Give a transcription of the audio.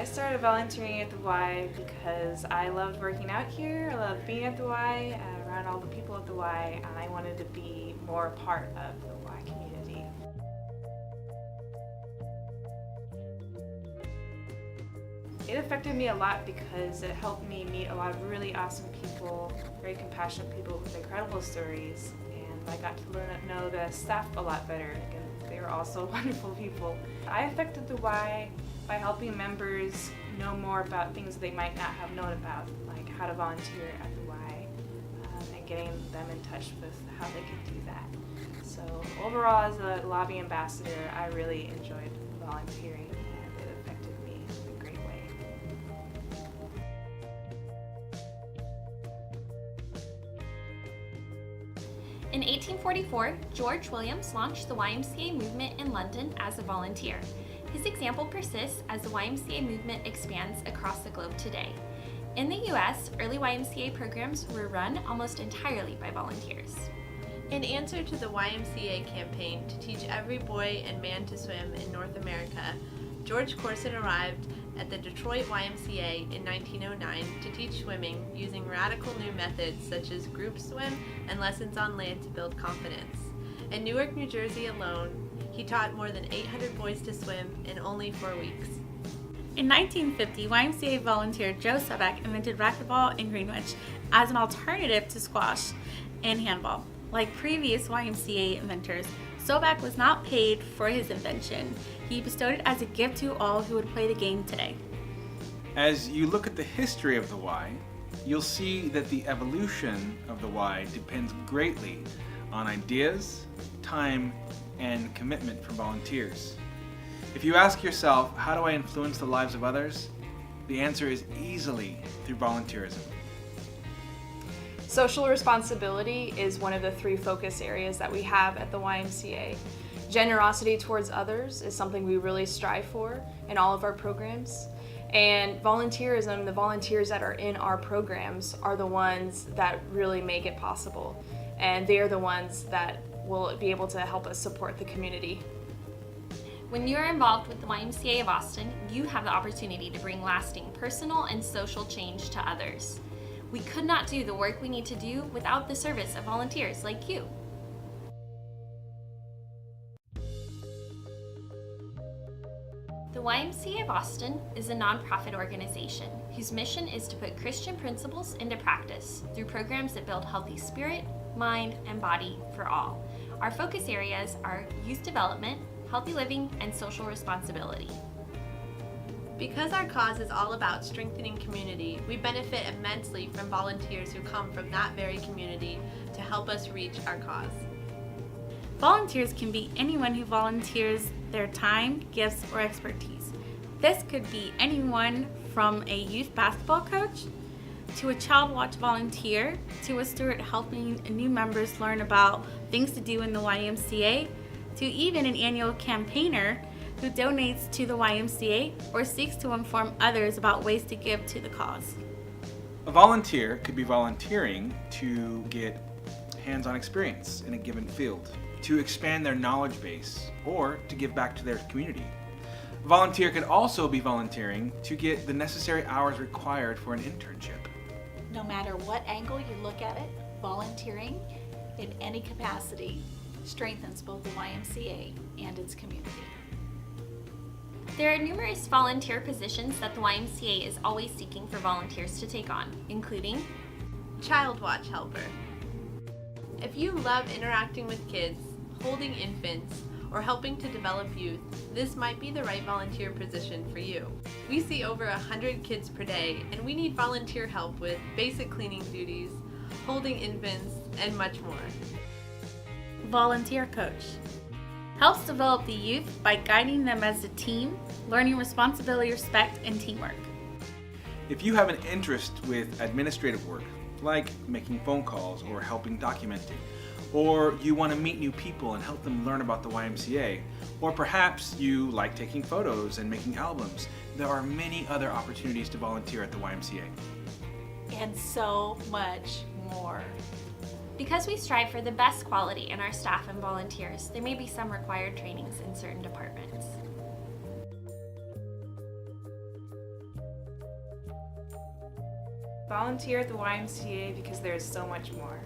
I started volunteering at the Y because I loved working out here, I loved being at the Y, around all the people at the Y, and I wanted to be more a part of the Y community. It affected me a lot because it helped me meet a lot of really awesome people, very compassionate people with incredible stories, and I got to know the staff a lot better, and they were also wonderful people. I affected the Y by helping members know more about things they might not have known about, like how to volunteer at the Y, and getting them in touch with how they could do that. So overall, as a lobby ambassador, I really enjoyed volunteering, and it affected me in a great way. In 1844, George Williams launched the YMCA movement in London as a volunteer. His example persists as the YMCA movement expands across the globe today. In the US, early YMCA programs were run almost entirely by volunteers. In answer to the YMCA campaign to teach every boy and man to swim in North America, George Corson arrived at the Detroit YMCA in 1909 to teach swimming using radical new methods such as group swim and lessons on land to build confidence. In Newark, New Jersey alone, he taught more than 800 boys to swim in only 4 weeks. In 1950, YMCA volunteer Joe Sobek invented racquetball in Greenwich as an alternative to squash and handball. Like previous YMCA inventors, Sobek was not paid for his invention. He bestowed it as a gift to all who would play the game today. As you look at the history of the Y, you'll see that the evolution of the Y depends greatly on ideas, time, and commitment from volunteers. If you ask yourself, how do I influence the lives of others? The answer is easily through volunteerism. Social responsibility is one of the 3 focus areas that we have at the YMCA. Generosity towards others is something we really strive for in all of our programs. And volunteerism, the volunteers that are in our programs are the ones that really make it possible. And they are the ones that will be able to help us support the community. When you are involved with the YMCA of Austin, you have the opportunity to bring lasting personal and social change to others. We could not do the work we need to do without the service of volunteers like you. The YMCA of Austin is a nonprofit organization whose mission is to put Christian principles into practice through programs that build healthy spirit, mind, and body for all. Our focus areas are youth development, healthy living, and social responsibility. Because our cause is all about strengthening community, we benefit immensely from volunteers who come from that very community to help us reach our cause. Volunteers can be anyone who volunteers their time, gifts, or expertise. This could be anyone from a youth basketball coach, to a child watch volunteer, to a steward helping new members learn about things to do in the YMCA, to even an annual campaigner who donates to the YMCA or seeks to inform others about ways to give to the cause. A volunteer could be volunteering to get hands-on experience in a given field, to expand their knowledge base, or to give back to their community. A volunteer could also be volunteering to get the necessary hours required for an internship. No matter what angle you look at it, volunteering in any capacity strengthens both the YMCA and its community. There are numerous volunteer positions that the YMCA is always seeking for volunteers to take on, including Child Watch Helper. If you love interacting with kids, holding infants, or helping to develop youth, this might be the right volunteer position for you. We see over 100 kids per day, and we need volunteer help with basic cleaning duties, holding infants, and much more. Volunteer coach helps develop the youth by guiding them as a team, learning responsibility, respect, and teamwork. If you have an interest with administrative work, like making phone calls or helping documenting, or you want to meet new people and help them learn about the YMCA, or perhaps you like taking photos and making albums, there are many other opportunities to volunteer at the YMCA. And so much more. Because we strive for the best quality in our staff and volunteers, there may be some required trainings in certain departments. Volunteer at the YMCA because there is so much more.